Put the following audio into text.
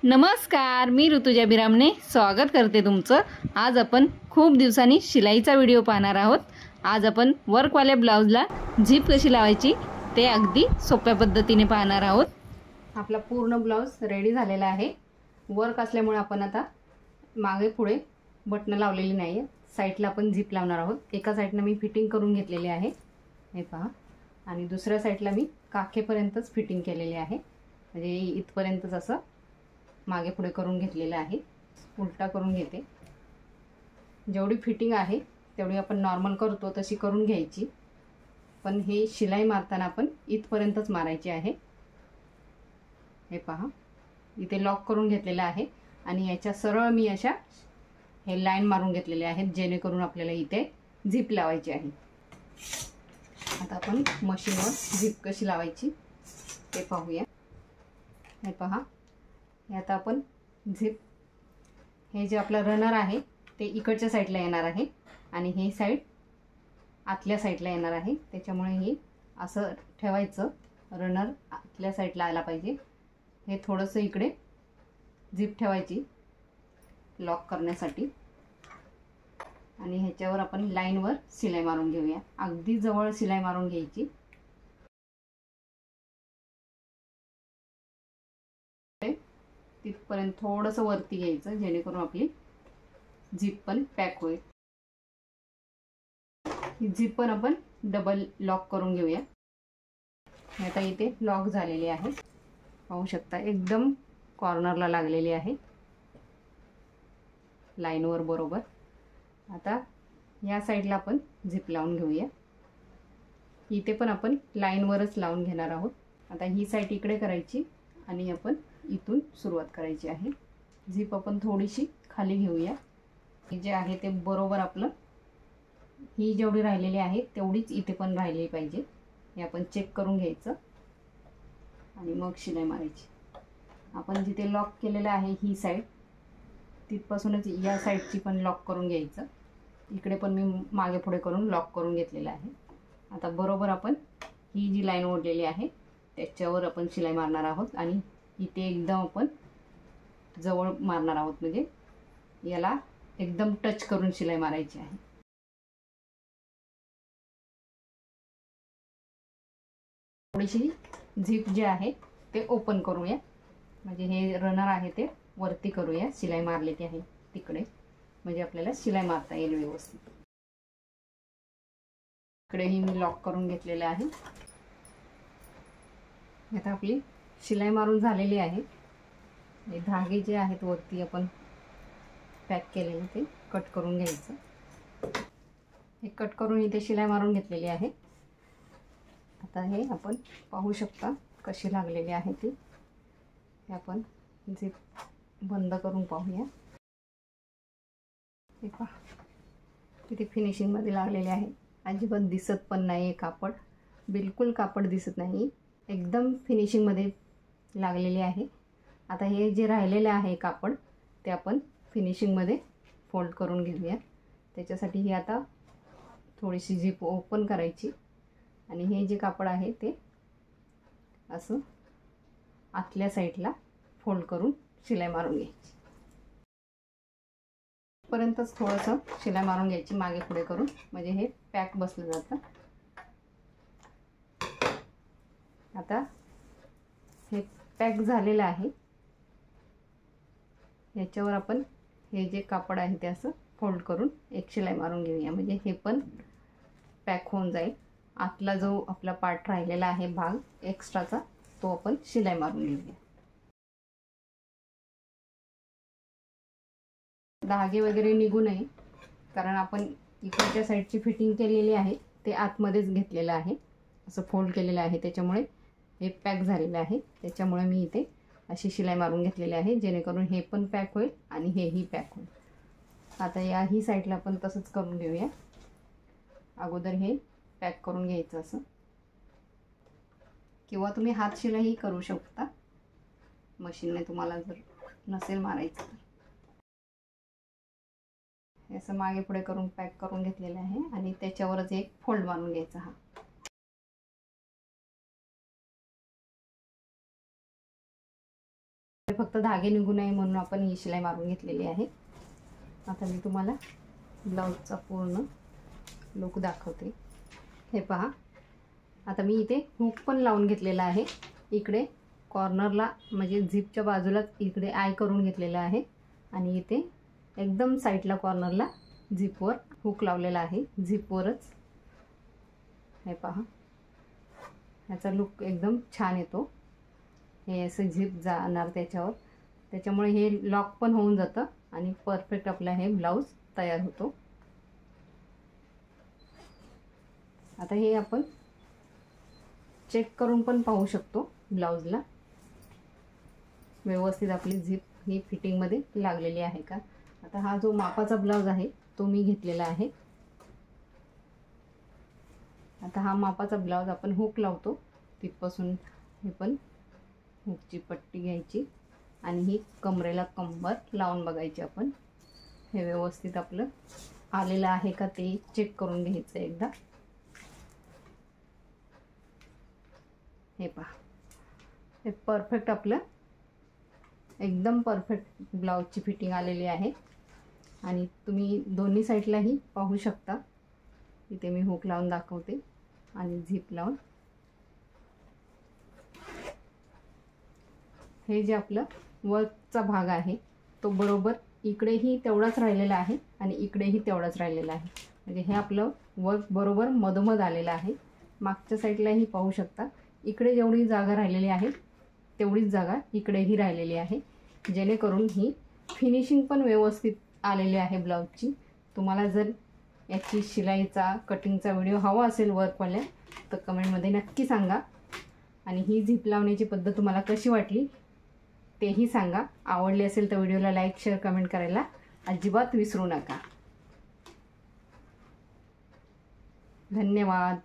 नमस्कार, मी ऋतुजा बिरामने स्वागत करते तुमचं। आज आपण खूप दिवसांनी शिलाईचा व्हिडिओ पाहणार आहोत। आज आपण वर्कवाल्या ब्लाउजला झिप कशी लावायची ते अगदी सोप्या पद्धतीने पाहणार आहोत। आपला पूर्ण ब्लाउज रेडी झालेला आहे। वर्क असल्यामुळे आपण आता मागे पुढे बटन लावलेली नाही, साइडला आपण झिप लावणार आहोत। एका साइडने मी फिटिंग करून घेतलेली आहे, हे पहा, आणि दुसऱ्या साइडला मी काखेपर्यंतच फिटिंग केलेली आहे, म्हणजे इथपर्यंतच असं मागे पुढे करून घेतलेलं आहे। उलटा करून घेते, जेवढी फिटिंग आहे तेवढी आपण नॉर्मल करतो तशी करून घ्यायची, पण हे शिलाई मारताना आपण इथपर्यंतच मारायची आहे। हे पहा, इथे लॉक करून घेतलेला आहे आणि याच्या सरळ मी अशा हे लाईन मारून घेतलेले आहेत, जेणेकरून आपल्याला इथे झिप लावायची आहे। आता आपण मशीनवर झिप कशी लावायची ते पाहूया। हे पहा, आता आपण झिप, हे जे आपला रनर आहे ते इकडच्या साईडला येणार आहे आणि हे साईड आतल्या साईडला येणार आहे, त्याच्यामुळे हे असं ठेवायचं, रनर आतल्या साईडला आला पाहिजे। हे थोडंसं इकडे झिप ठेवायची लॉक करण्यासाठी आणि ह्याच्यावर आपण लाईनवर शिलाई मारून घेऊया। अगदी जवळ शिलाई मारून घ्यायची, तिथपर्यंत थोडंसं वरती घ्यायचं, जेणेकरून आपली झिप पण पॅक होईल। ही झिप पण आपण डबल लॉक करून घेऊया। आता इथे लॉक झालेली आहे, पाहू शकता, एकदम कॉर्नरला लागलेली आहे, लाईनवर बरोबर। आता या साईडला आपण झिप लावून घेऊया, इथे पण आपण लाईनवरच लावून घेणार आहोत। आता ही साईड इकडे करायची आणि आपण इथून सुरुवात करायची आहे। झिप आपण थोडीशी खाली घेऊया, हे जे आहे ते बरोबर आपलं, ही जेवढी राहिलेली आहे तेवढीच इथे पण राहिली पाहिजे, हे आपण चेक करून घ्यायचं आणि मग शिलाई मारायची। आपण जिथे लॉक केलेलं आहे ही साईड, तिथपासूनच या साईडची पण लॉक करून घ्यायचं। इकडे पण मी मागे पुढे करून लॉक करून घेतलेलं आहे। आता बरोबर आपण ही जी लाईन ओढलेली आहे त्याच्यावर आपण शिलाई मारणार आहोत आणि इथे एकदम आपण जवळ मारणार आहोत, म्हणजे याला एकदम टच करून शिलाई मारायची आहे। थोडीशी झिप जे आहे ते ओपन करूया, म्हणजे हे रनर आहे ते वरती करूया, शिलाई मारलेली आहे तिकडे, म्हणजे आपल्याला शिलाई मारता येईल व्यवस्थित। इकडेही मी लॉक करून घेतलेलं आहे। आता आपली शिलाई मारून झालेली आहे। हे धागे जे आहेत वरती आपण पॅक केलेले ते कट करून घ्यायचं, हे कट करून इथे शिलाई मारून घेतलेली आहे। आता हे आपण पाहू शकता कशी लागलेली आहे ती, हे आपण झिप बंद करून पाहूया। हे पहा, किती फिनिशिंग मध्ये लागलेले आहे, अजिबात दिसत पण नाही कापड, बिलकुल कापड दिसत नाही, एकदम फिनिशिंग मध्ये लागलेले आहे। आता हे जे राहिलेले आहे कापड ते आपण फिनिशिंग मध्ये फोल्ड करून घेऊया। त्याच्यासाठी ही आता थोडीशी झिप ओपन करायची आणि हे जे कापड आहे ते असं आतल्या साईडला फोल्ड करून शिलाई मारून घ्यायची, पर्यंतच थोडंसं शिलाई मारून घ्यायची मागे पुढे करून, म्हणजे हे पॅक बसलं जातं। आता हे पॅक झालेलं आहे, याच्यावर आपण हे जे कापड आहे ते असं फोल्ड करून एक शिलाई मारून घेऊया, म्हणजे हे पण पॅक होऊन जाईल। आतला जो आपला पार्ट राहिलेला आहे भाग एक्स्ट्राचा, तो आपण शिलाई मारून घेऊया। धागे वगैरे निघू नये, कारण आपण इकडच्या साईडची फिटिंग केलेली आहे ते आतमध्येच घेतलेलं आहे, असं फोल्ड केलेलं आहे, त्याच्यामुळे हे पॅक झालेलं आहे। त्याच्यामुळे मी इथे अशी शिलाई मारून घेतलेली आहे, जेणेकरून हे पण पॅक होईल आणि हेही पॅक होईल। आता या ही साईडला आपण तसंच करून घेऊया, अगोदर हे पॅक करून घ्यायचं असं, किंवा तुम्ही हात शिलाई करू शकता मशीनने, तुम्हाला जर नसेल मारायचं तर। असं मागे पुढे करून पॅक करून घेतलेलं आहे आणि त्याच्यावरच एक फोल्ड मारून घ्यायचा हा। फक्त धागे निघू नये म्हणून आपण ही शिलाई मारून घेतलेली आहे। आता मी तुम्हाला ब्लाऊजचा पूर्ण लुक दाखवते। हे पहा, आता मी इथे हुक पण लावून घेतलेला आहे। इकडे कॉर्नरला म्हणजे झिपच्या बाजूलाच इकडे आय करून घेतलेला आहे आणि इथे एकदम साईडला कॉर्नरला झिपवर हुक लावलेला आहे, झिपवरच। हे पहा, याचा लुक एकदम छान येतो। हे असं झिप जाणार त्याच्यावर, त्याच्यामुळे हे लॉक पण होऊन जातं आणि परफेक्ट आपला हे ब्लाऊज तयार होतो। आता हे आपण चेक करून पण पाहू शकतो ब्लाऊजला व्यवस्थित आपली झिप ही फिटिंगमध्ये लागलेली आहे का। आता हा जो मापाचा ब्लाऊज आहे तो मी घेतलेला आहे। आता हा मापाचा ब्लाऊज आपण हुक लावतो तिथपासून हे पण हुकची पट्टी घ्यायची आणि ही कमरेला कंबर लावून बघायची आपण। हे व्यवस्थित आपलं आलेलं आहे का ते चेक करून घ्यायचं एकदा। हे पहा, हे परफेक्ट आपलं एकदम परफेक्ट ब्लाऊजची फिटिंग आलेली आहे आणि तुम्ही दोन्ही साईडलाही पाहू शकता। इथे मी हुक लावून दाखवते आणि झिप लावून। हे जे आपलं वर्कचा भाग आहे तो बरोबर इकडेही तेवढाच राहिलेला आहे आणि इकडेही तेवढाच राहिलेला आहे, म्हणजे हे आपलं वर्क बरोबर मधोमध आलेलं आहे। मागच्या साईडलाही पाहू शकता, इकडे जेवढी जागा राहिलेली आहे तेवढीच जागा इकडेही राहिलेली आहे, जेणेकरून ही फिनिशिंग पण व्यवस्थित आलेली आहे ब्लाऊजची। तुम्हाला जर याची शिलाईचा कटिंगचा व्हिडिओ हवा असेल वर्कवाल्या तर कमेंटमध्ये नक्की सांगा आणि ही झिप लावण्याची पद्धत तुम्हाला कशी वाटली तेही सांगा। आवडली असेल तर व्हिडिओला लाईक, शेअर, कमेंट करायला अजिबात विसरू नका। धन्यवाद।